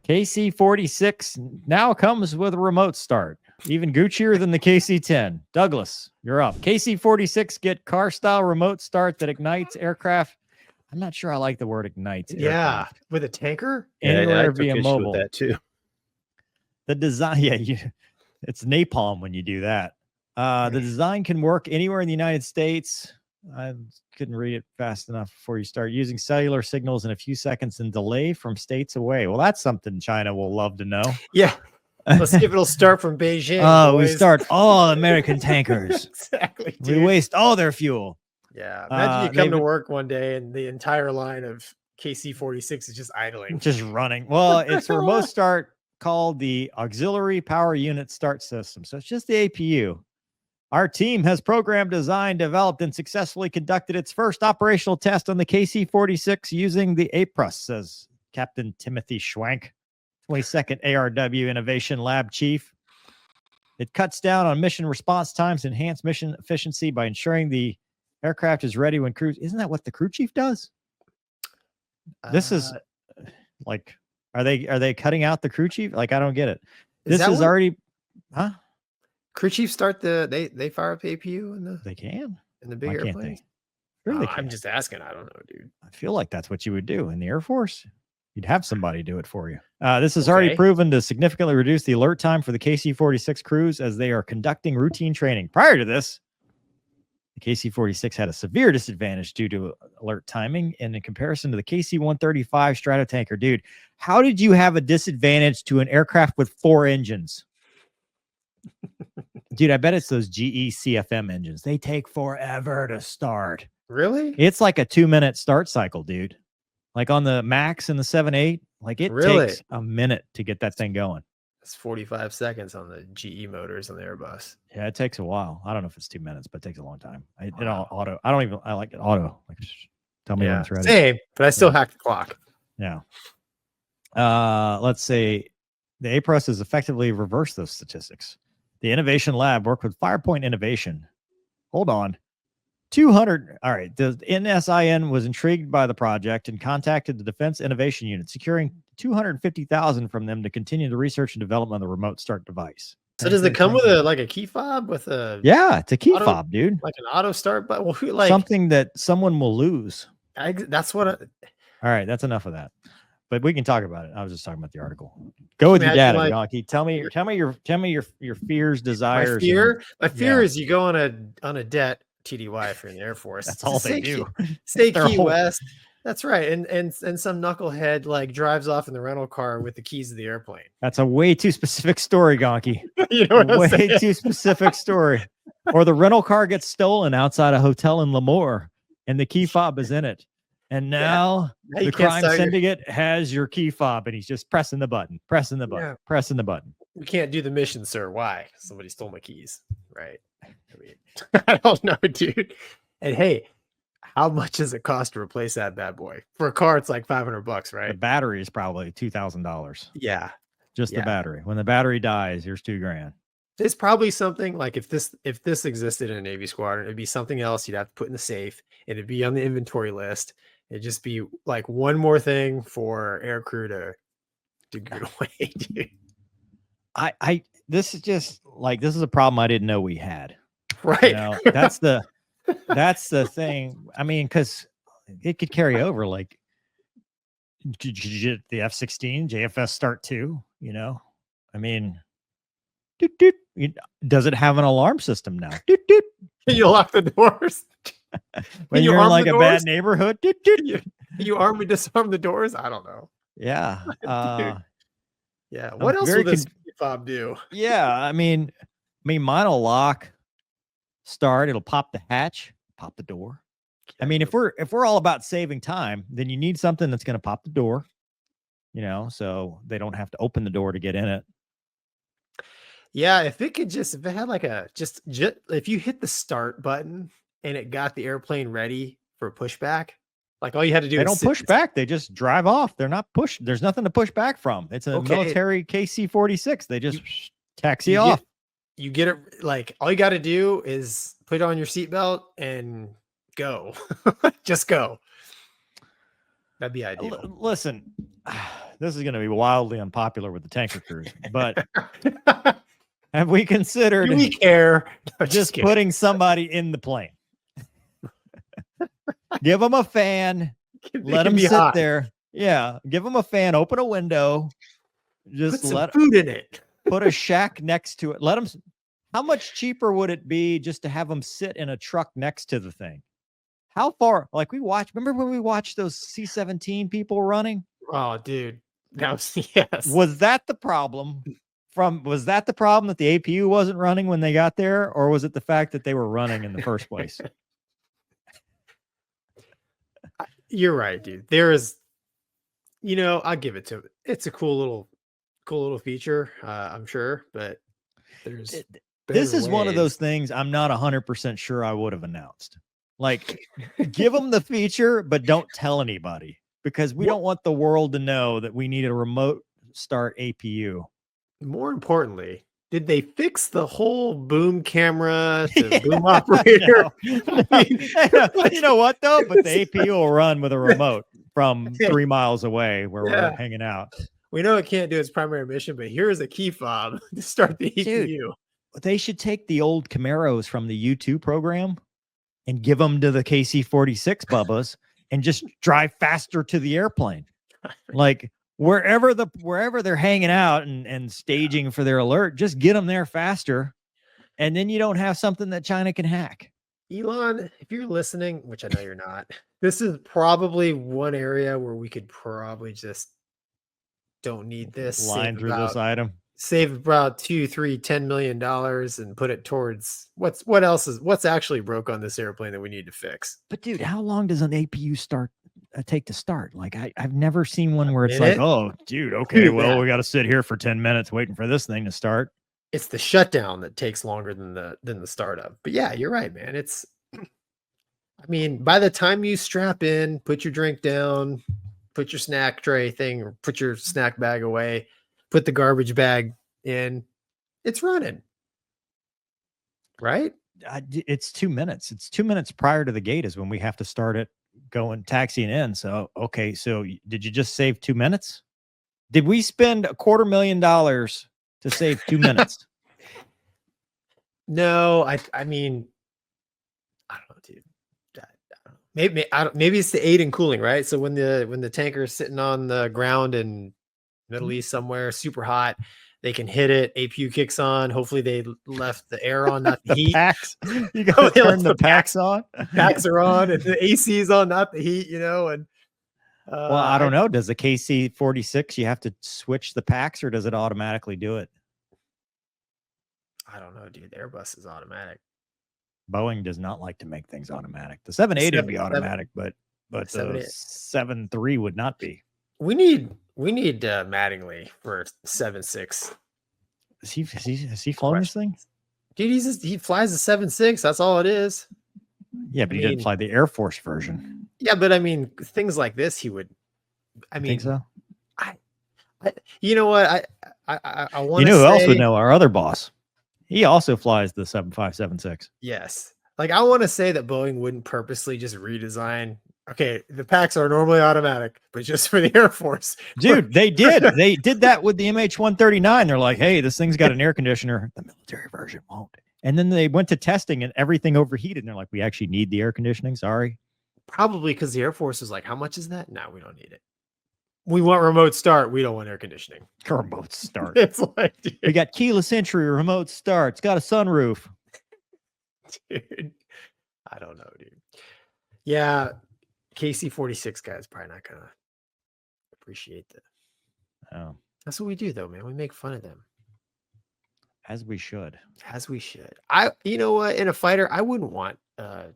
KC-46 now comes with a remote start, even Guccier than the KC-10. Douglas, you're up. KC-46 get car-style remote start that ignites aircraft. I'm not sure I like the word ignites. Yeah, aircraft. with a tanker? Anywhere I via took issue mobile. with that too. The design, it's napalm when you do that. The design can work anywhere in the United States. I couldn't read it fast enough before you start using cellular signals in a few seconds and delay from states away. Well, that's something China will love to know. Yeah. Let's see if it'll start from Beijing. Oh, we boys. start all American tankers. Exactly. Dude. We waste all their fuel. Yeah. Imagine you come to work one day and the entire line of KC-46 is just idling. Just running. Well, it's a remote start called the Auxiliary Power Unit Start System. So it's just the APU. Our team has programmed, designed, developed, and successfully conducted its first operational test on the KC-46 using the APRUS, says Captain Timothy Schwank, 22nd ARW Innovation Lab Chief. It cuts down on mission response times, enhance mission efficiency by ensuring the aircraft is ready when crew. Isn't that what the crew chief does? This is like, are they cutting out the crew chief? Like, I don't get it. This is already, huh? Crew chiefs start they fire up the APU in they can in the big airplanes. Really? I'm just asking. I don't know, dude. I feel like that's what you would do in the Air Force. You'd have somebody do it for you. This has already proven to significantly reduce the alert time for the KC-46 crews as they are conducting routine training. Prior to this, the KC-46 had a severe disadvantage due to alert timing, and in comparison to the KC-135 Stratotanker, dude, how did you have a disadvantage to an aircraft with 4 engines? Dude, I bet it's those GE CFM engines. They take forever to start. Really? It's like a 2-minute start cycle, dude. Like on the Max and the 7.8, like it takes a minute to get that thing going. It's 45 seconds on the GE motors on the Airbus. Yeah, it takes a while. I don't know if it's 2 minutes, but it takes a long time. It all auto. I like it auto. Like, tell me when it's ready. Same, but I still hack the clock. Yeah. Let's say the APRUS has effectively reversed those statistics. The Innovation Lab worked with Firepoint Innovation. Hold on. 200. All right. The NSIN was intrigued by the project and contacted the Defense Innovation Unit, securing $250,000 from them to continue the research and development of the remote start device. So does it come with a key fob with a? Yeah, it's a key fob, dude. Like an auto start button. Well, like something that someone will lose. That's what. All right, that's enough of that. But we can talk about it. I was just talking about the article. Go with your data, Gonky. Tell me your fears, desires. My fear is you go on a debt TDY if you're in the Air Force. That's all they do. Stay Key West. That's right. And some knucklehead like drives off in the rental car with the keys to the airplane. That's a way too specific story, Gonky. You know what I'm saying? Way too specific story. Or the rental car gets stolen outside a hotel in Lemoore and the key fob is in it. And now the crime syndicate has your key fob and he's just pressing the button. We can't do the mission, sir. Why? Somebody stole my keys. Right. I mean, I don't know, dude. And hey, how much does it cost to replace that bad boy? For a car, it's like $500, right? The battery is probably $2,000. Yeah. Just the battery. When the battery dies, here's $2,000. It's probably something like if this existed in a Navy squadron, it'd be something else you'd have to put in the safe. It'd be on the inventory list. It'd just be like one more thing for air crew to get away, dude. This is a problem I didn't know we had. Right. You know, that's the thing. I mean, because it could carry over. Like the F-16 JFS Start 2. You know, I mean, does it have an alarm system now? You lock the doors. When you're in like a bad neighborhood, you arm and disarm the doors. I don't know. Yeah. Yeah. What else will this fob do? Yeah. I mean, mine will lock, start. It'll pop the hatch, pop the door. I mean, if we're all about saving time, then you need something that's going to pop the door. You know, so they don't have to open the door to get in it. Yeah, if it had like if you hit the start button and it got the airplane ready for pushback, like all you had to do. They don't push back; they just drive off. They're not pushed. There's nothing to push back from. It's a military KC-46. They just taxi off. You get it. Like all you got to do is put on your seatbelt and go. Just go. That'd be ideal. Listen, this is going to be wildly unpopular with the tanker crews, but have we considered Do we care? No, just kidding. putting somebody in the plane? Give them a fan. Let them sit hot. there. Yeah. Give them a fan. Open a window. Just Put some food in it. Put a shack next to it. Let them. How much cheaper would it be just to have them sit in a truck next to the thing? How far? Like remember when we watched those C-17 people running? Oh, dude. That was, yes. Was that the problem? Was that the problem that the APU wasn't running when they got there? Or was it the fact that they were running in the first place? You're right, dude. There is, I'll give it to it. It's a cool little feature, I'm sure, but this is one of those things I'm not 100% sure I would have announced. Like, give them the feature, but don't tell anybody, because we don't want the world to know that we need a remote start APU. More importantly, did they fix the whole boom camera to boom operator? You know what, though? But the APU will run with a remote from 3 miles away where we're hanging out. We know it can't do its primary mission, but here's a key fob to start the APU. Dude, they should take the old Camaros from the U2 program and give them to the KC-46 Bubbas and just drive faster to the airplane. Like wherever they're hanging out and staging for their alert, just get them there faster. And then you don't have something that China can hack. Elon, if you're listening, which I know you're not, this is probably one area where we could probably just don't need this. Line through this item. Save about $10 million and put it towards what's actually broke on this airplane that we need to fix. But dude, how long does an APU take to start? Like I've never seen one where it's like, oh dude, okay, well, we got to sit here for 10 minutes waiting for this thing to start. It's the shutdown that takes longer than the startup. But yeah, you're right, man. By the time you strap in, put your drink down, put your snack tray thing, or put your snack bag away, put the garbage bag in, it's running. Right? It's 2 minutes. It's 2 minutes prior to the gate is when we have to start it going taxiing in. So, okay. So did you just save 2 minutes? Did we spend $250,000 to save 2 minutes? No, I mean, I don't know, dude. Maybe it's the aid in cooling, right? So when the tanker is sitting on the ground in Middle East somewhere, super hot, they can hit it. APU kicks on. Hopefully they left the air on, not the heat. Packs. You got to turn the packs on. Packs are on, and the AC is on, not the heat. And well, I don't know. Does the KC-46 you have to switch the packs, or does it automatically do it? I don't know, dude. Airbus is automatic. Boeing does not like to make things automatic. The 787 would be automatic, but the 737 would not be. We need Mattingly for 7.6. Has he flown this thing? Dude, he flies the 7.6. That's all it is. Yeah, but he didn't fly the Air Force version. Yeah, but things like this, he would. Think so? You know what? I want. You know who else would know? Our other boss. He also flies the 7576. Yes. I want to say that Boeing wouldn't purposely just redesign. Okay, the packs are normally automatic, but just for the Air Force. Dude, they did. They did that with the MH-139. They're like, hey, this thing's got an air conditioner. The military version won't. And then they went to testing and everything overheated. And they're like, we actually need the air conditioning. Sorry. Probably because the Air Force was like, how much is that? No, we don't need it. We want remote start. We don't want air conditioning. Remote start. It's like, dude. We got keyless entry, remote start. It's got a sunroof. Dude, I don't know, dude. Yeah, KC-46 guys probably not gonna appreciate that. Oh, that's what we do, though, man. We make fun of them, as we should. As we should. You know what? In a fighter, I wouldn't want a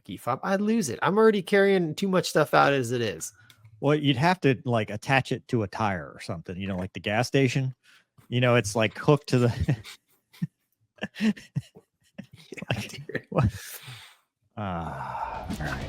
key fob. I'd lose it. I'm already carrying too much stuff out as it is. Well, you'd have to attach it to a tire or something, like the gas station. It's like hooked to the. Yeah, all right.